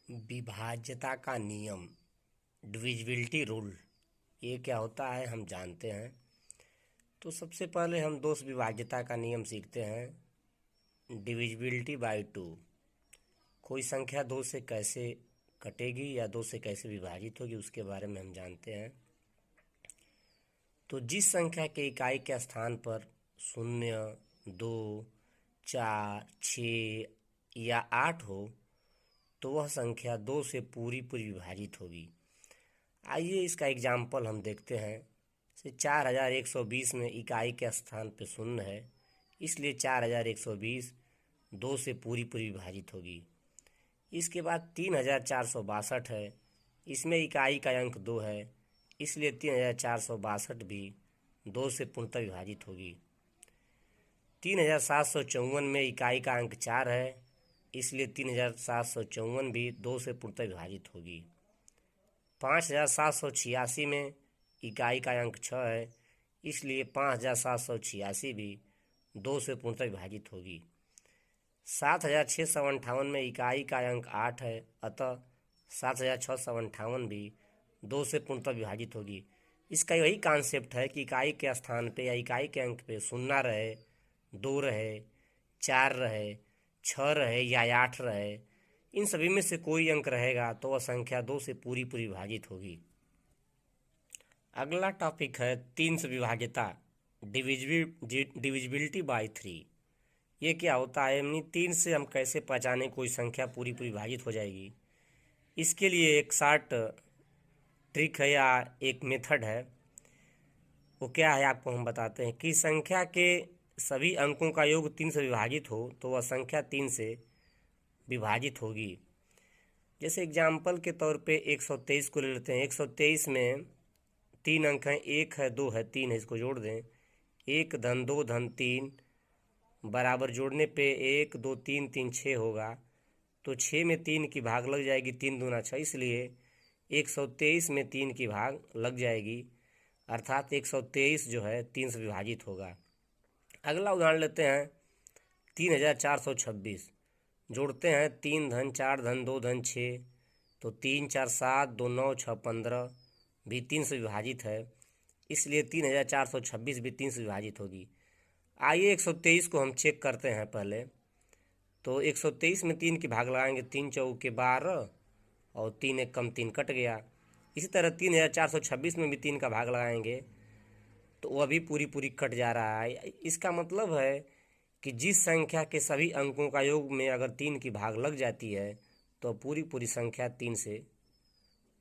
विभाज्यता का नियम, divisibility rule, ये क्या होता है हम जानते हैं। तो सबसे पहले हम दोष विभाज्यता का नियम सीखते हैं। डिविजिबिलिटी बाय टू, कोई संख्या दो से कैसे कटेगी या दो से कैसे विभाजित होगी उसके बारे में हम जानते हैं। तो जिस संख्या के इकाई के स्थान पर 0, 2, 4, 6 या 8 हो तो वह संख्या दो से पूरी पूरी विभाजित होगी। आइए इसका एग्जाम्पल हम देखते हैं। से 4120 में इकाई के स्थान पे 0 है, इसलिए 4120 दो से पूरी पूरी विभाजित होगी। इसके बाद 3462 है, इसमें इकाई का अंक 2 है, इसलिए 3462 भी दो से पूर्णतः विभाजित होगी। 3754 में इकाई का अंक 4 है, इसलिए 3754 भी दो से पूर्णतः विभाजित होगी। 5786 में इकाई का अंक 6 है, इसलिए 5786 भी दो से पूर्णतः विभाजित होगी। 7658 में इकाई का अंक 8 है, अतः 7658 भी दो से पूर्णतः विभाजित होगी। इसका यही कॉन्सेप्ट है कि इकाई के स्थान पे या इकाई के अंक पे 0 रहे, 2 रहे, 4 रहे, 6 रहे या 8 रहे, इन सभी में से कोई अंक रहेगा तो वह संख्या दो से पूरी पूरी विभाजित होगी। अगला टॉपिक है 3 से विभाज्यता, डिविजिबिलिटी बाय 3। ये क्या होता है, यानी 3 से हम कैसे पहचानें कोई संख्या पूरी पूरी विभाजित हो जाएगी। इसके लिए एक शॉर्ट ट्रिक है या एक मेथड है। वो क्या है आपको हम बताते हैं कि संख्या के सभी अंकों का योग 3 से विभाजित हो तो वह संख्या 3 से विभाजित होगी। जैसे एग्जाम्पल के तौर पे 123 को ले लेते हैं। 123 में 3 अंक हैं, 1 है, 2 है, 3 है, इसको जोड़ दें। 1 धन 2 धन 3 बराबर जोड़ने पे 1 2 3 3 6 होगा, तो 6 में 3 की भाग लग जाएगी, 3 दूना 6, इसलिए 123 में 3 की भाग लग जाएगी, अर्थात 123 जो है 3 से विभाजित होगा। अगला उदाहरण लेते हैं 3426, जोड़ते हैं 3 धन 4 धन 2 धन 6, तो 3 4 7 2 9 6 15 भी 3 से विभाजित है, इसलिए 3426 भी 3 से विभाजित होगी। आइए 123 को हम चेक करते हैं पहले। तो 123 में 3 की भाग लगाएंगे, 3 चौके 12 और 3 एक कम 3 कट गया। इसी तरह 3426 में भी 3 का भाग लगाएंगे तो वह भी पूरी पूरी कट जा रहा है। इसका मतलब है कि जिस संख्या के सभी अंकों का योग में अगर 3 की भाग लग जाती है तो पूरी पूरी संख्या 3 से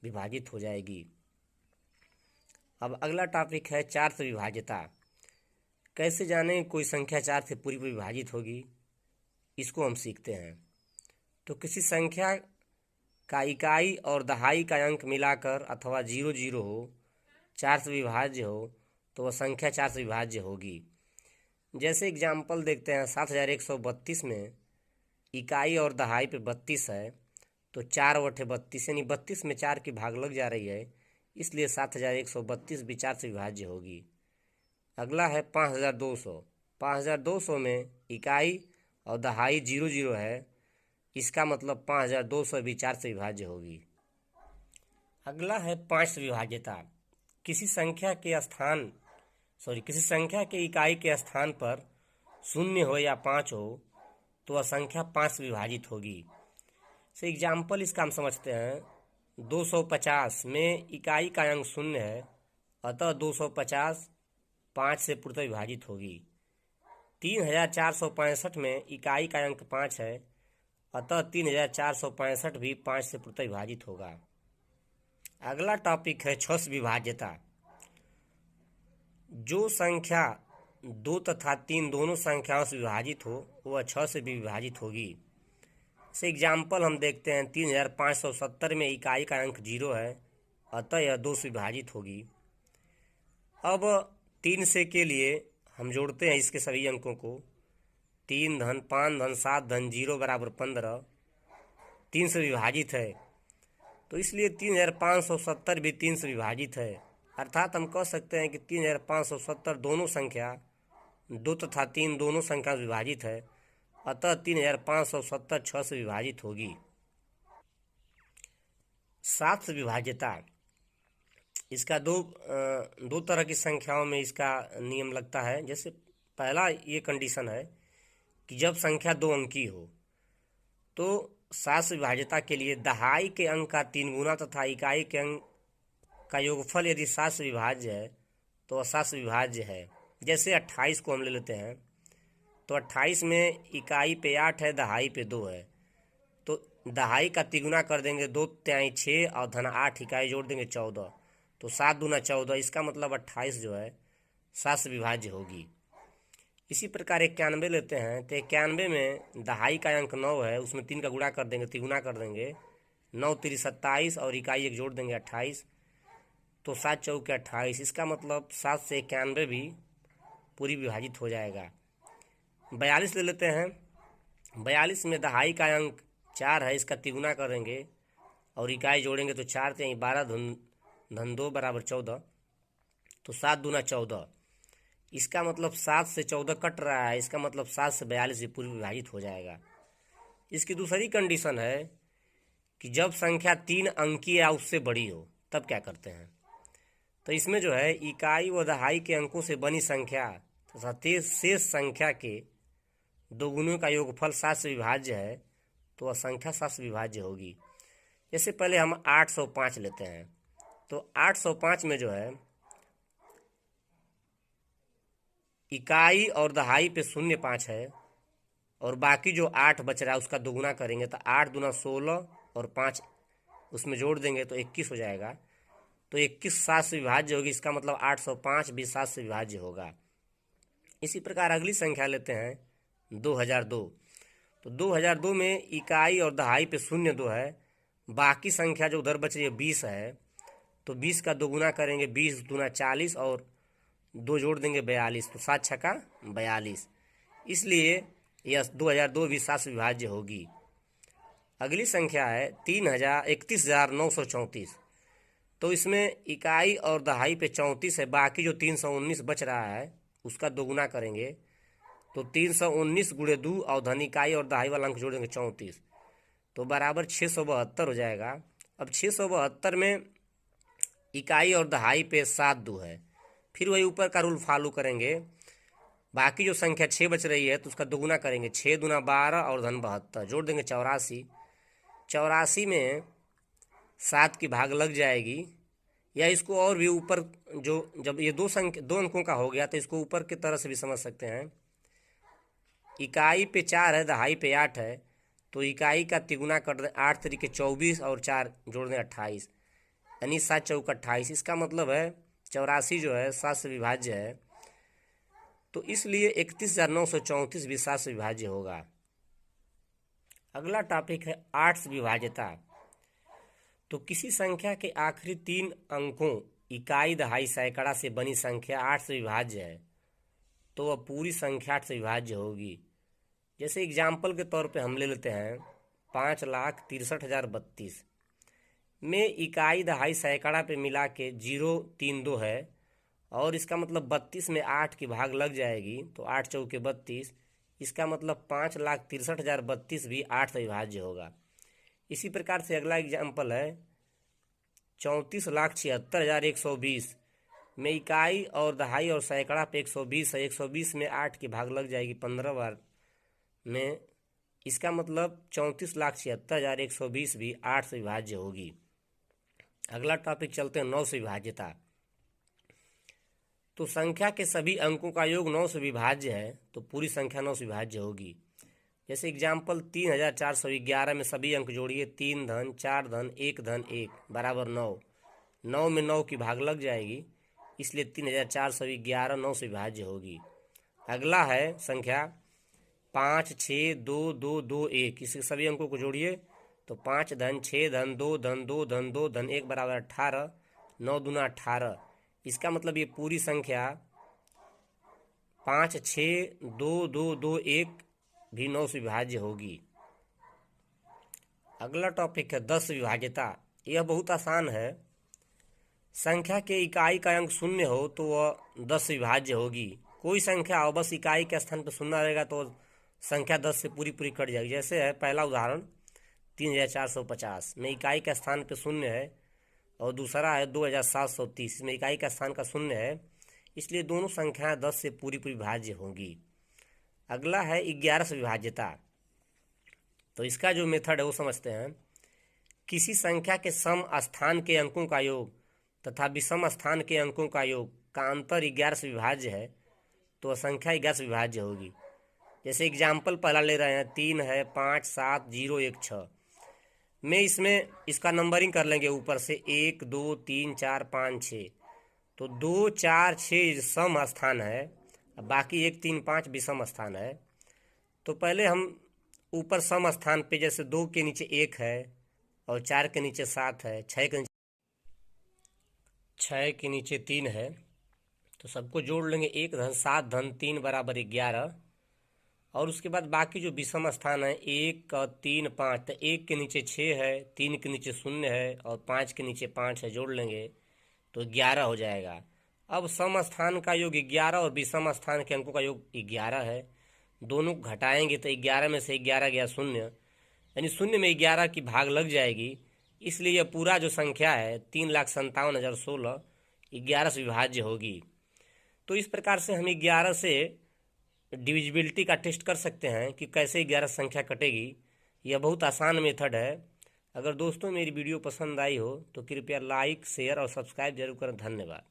विभाजित हो जाएगी। अब अगला टॉपिक है 4 से विभाज्यता। कैसे जानें कोई संख्या 4 से पूरी पूरी विभाजित होगी, इसको हम सीखते हैं। तो किसी संख्या का इकाई और दहाई का अंक मिलाकर अथवा 0 0 हो, 4 से विभाज्य हो तो वह संख्या 4 से विभाज्य होगी। जैसे एग्जाम्पल देखते हैं 7132 में इकाई और दहाई पे 32 है, तो 4/32 यानी 32 में 4 की भाग लग जा रही है, इसलिए 7132 भी 4 से विभाज्य होगी। अगला है 5200। 5200 में इकाई और दहाई 0 0 है, इसका मतलब 5200 भी 4 से विभाज्य होगी। अगला है 5 से विभाज्यता। किसी संख्या के इकाई के स्थान पर 0 हो या 5 हो तो वह संख्या 5 से विभाजित होगी। से एग्जाम्पल इसका हम समझते हैं। 250 में इकाई का अंक 0 है, अतः 250 5 से पूर्णतः विभाजित होगी। 3465 में इकाई का अंक 5 है, अतः 3465 भी 5 से पूर्णतः विभाजित होगा। अगला टॉपिक है 6 से विभाज्यता। जो संख्या 2 तथा 3 दोनों संख्याओं से विभाजित हो वह 6 से भी विभाजित होगी। से एग्जाम्पल हम देखते हैं 3570 में इकाई का अंक 0 है, अतः यह 2 से विभाजित होगी। अब 3 से के लिए हम जोड़ते हैं इसके सभी अंकों को। 3 धन 5 धन 7 धन 0 बराबर 15 3 से विभाजित है, तो इसलिए 3570 भी 3 से विभाजित है। अर्थात हम कह सकते हैं कि 3570 दोनों संख्या 2 तथा 3 दोनों संख्या से विभाजित है, अतः 3570 6 से विभाजित होगी। सात से विभाज्यता, इसका दो तरह की संख्याओं में इसका नियम लगता है। जैसे पहला ये कंडीशन है कि जब संख्या दो अंकी हो तो सात से विभाज्यता के लिए दहाई के अंक का 3 गुना तथा इकाई के अंक का योगफल यदि सात से विभाज्य है तो असात से विभाज्य है। जैसे 28 को हम ले लेते हैं तो 28 में इकाई पे 8 है, दहाई पे 2 है, तो दहाई का तिगुना कर देंगे, 2 तिहाई 6 और धन 8 इकाई जोड़ देंगे 14, तो 7 दूना 14। इसका मतलब 28 जो है सात से विभाज्य होगी। इसी प्रकार 91 लेते हैं तो 91 में दहाई का अंक 9 है, उसमें 3 का गुणा कर देंगे, तिगुना कर देंगे, 9 तिरी 27 और इकाई एक जोड़ देंगे 28, तो 7 चौके 28। इसका मतलब 7 से 91 भी पूरी विभाजित हो जाएगा। 42 ले लेते हैं। 42 में दहाई का अंक 4 है, इसका तिगुना करेंगे और इकाई जोड़ेंगे तो 4 से 12 धन 2 बराबर 14, तो 7 दूना 14। इसका मतलब 7 से 14 कट रहा है, इसका मतलब 7 से 42 भी पूरी विभाजित हो जाएगा। इसकी दूसरी कंडीशन है कि जब संख्या 3 अंकीय या उससे बड़ी हो तब क्या करते हैं। तो इसमें जो है इकाई व दहाई के अंकों से बनी संख्या तथा शेष संख्या के दोगुनों का योगफल 7 से विभाज्य है तो वह संख्या 7 से विभाज्य होगी। जैसे पहले हम 805 लेते हैं तो 805 में जो है इकाई और दहाई पे 0.5 है और बाकी जो 8 बच रहा है उसका दोगुना करेंगे तो 8 दूना 16 और 5 उसमें जोड़ देंगे तो 21 हो जाएगा, तो 21 7 से विभाज्य होगी। इसका मतलब 805 भी 7 से विभाज्य होगा। इसी प्रकार अगली संख्या लेते हैं 2002। तो 2002 में इकाई और दहाई पे 0.2 है, बाकी संख्या जो उधर बच रही है 20 है, तो 20 का दोगुना करेंगे, 20 दूना 40 और 2 जोड़ देंगे 42, तो 7 छक्का 42। इसलिए यह 2002 भी 7 से विभाज्य होगी। अगली संख्या है 31,934। तो इसमें इकाई और दहाई पे 34 है, बाकी जो 319 बच रहा है उसका दोगुना करेंगे तो 319 गुणे 2 और धन इकाई और दहाई वाला अंक जोड़ेंगे 34, तो बराबर 672 हो जाएगा। अब 672 में इकाई और दहाई पे 7 2 है, फिर वही ऊपर का रूल फॉलो करेंगे, बाकी जो संख्या 6 बच रही है तो उसका दोगुना करेंगे, 6 दूना 12 और धन 72 जोड़ देंगे 84। 84 में 7 की भाग लग जाएगी, या इसको और भी ऊपर जो जब ये दो अंकों का हो गया तो इसको ऊपर की तरह से भी समझ सकते हैं। इकाई पे 4 है, दहाई पे 8 है, तो इकाई का तिगुना कर दें, 8 तरीके 24 और 4 जोड़ दें 28, यानी 7 चौक 28। इसका मतलब है 84 जो है 7 से विभाज्य है, तो इसलिए 31,934 भी 7 से विभाज्य होगा। अगला टॉपिक है 8 से विभाज्यता। तो किसी संख्या के आखिरी 3 अंकों इकाई दहाई सैकड़ा से बनी संख्या 8 से विभाज्य है तो वह पूरी संख्या 8 से विभाज्य होगी। जैसे एग्जाम्पल के तौर पे हम ले लेते हैं 5,63,032 में इकाई दहाई सैकड़ा पे मिला के 032 है और इसका मतलब 32 में 8 की भाग लग जाएगी तो 8 चौके 32। इसका मतलब 5,63,032 भी 8 से विभाज्य होगा। इसी प्रकार से अगला एग्जाम्पल है 34,76,120 में इकाई और दहाई और सैकड़ा पे 120 है, 120 में 8 की भाग लग जाएगी 15 बार में, इसका मतलब 34,76,120 भी 8 से विभाज्य होगी। अगला टॉपिक चलते हैं 9 से विभाज्यता। तो संख्या के सभी अंकों का योग 9 से विभाज्य है तो पूरी संख्या 9 से विभाज्य होगी। जैसे एग्जाम्पल 3,411 में सभी अंक जोड़िए, 3 धन 4 धन 1 धन 1 बराबर 9, 9 में 9 की भाग लग जाएगी, इसलिए 3,411 9 से विभाज्य होगी। अगला है संख्या 5 6 2 2 2 1, इसके सभी अंकों को जोड़िए तो 5 धन 6 धन 2 धन 2 धन 2 धन 1 बराबर 18, 9 दूना 18। इसका मतलब ये पूरी संख्या 5 6 2 2 2 1 भी 9 से विभाज्य होगी। अगला टॉपिक है 10 विभाज्यता। यह बहुत आसान है। संख्या के इकाई का अंक 0 हो तो वह 10 से विभाज्य होगी। कोई संख्या हो बस इकाई के स्थान पर 0 रहेगा तो संख्या 10 से पूरी पूरी कट जाएगी। जैसे है पहला उदाहरण 3450 में इकाई का स्थान पे शून्य है, और दूसरा है 2730 में इकाई का स्थान का शून्य है, इसलिए दोनों संख्याएं 10 से पूरी पूरी भाज्य होंगी। अगला है 11 से विभाज्यता। तो इसका जो मेथड है वो समझते हैं। किसी संख्या के सम स्थान के अंकों का योग तथा विषम स्थान के अंकों का योग का अंतर 11 से विभाज्य है, तो संख्या 11 से विभाज्य होगी। जैसे एग्जाम्पल पहला ले रहे हैं, 3 है, 5, 7, 0, 1, 6 में इसमें इसका नंबरिंग कर लेंगे ऊपर से 1, 2, 3, 4, 5, 6। तो 2, 4, 6 सम स्थान है, बाकी 1, 3, 5 विषम स्थान है। तो पहले हम ऊपर सम स्थान पे, जैसे 2 के नीचे 1 है और 4 के नीचे 7 है, 6 के नीचे 3 है, तो सबको जोड़ लेंगे। 1 धन 7 धन 3 बराबर 11। और उसके बाद बाकी जो विषम स्थान है 1 और 3, 5, तो 1 के नीचे 6 है, 3 के नीचे 0 है और 5 के नीचे 5 है, जोड़ लेंगे तो 11 हो जाएगा। अब सम स्थान का योग 11 और विषम स्थान के अंकों का योग 11 है, दोनों को घटाएंगे तो 11 में से 11 गया 0, यानी 0 में 11 की भाग लग जाएगी। इसलिए यह पूरा जो संख्या है 3,57,016 11 से विभाज्य होगी। तो इस प्रकार से हम 11 से डिविजिबिलिटी का टेस्ट कर सकते हैं कि कैसे 11 संख्या कटेगी। यह बहुत आसान मेथड है। अगर दोस्तों मेरी वीडियो पसंद आई हो तो कृपया लाइक, शेयर और सब्सक्राइब जरूर करें। धन्यवाद।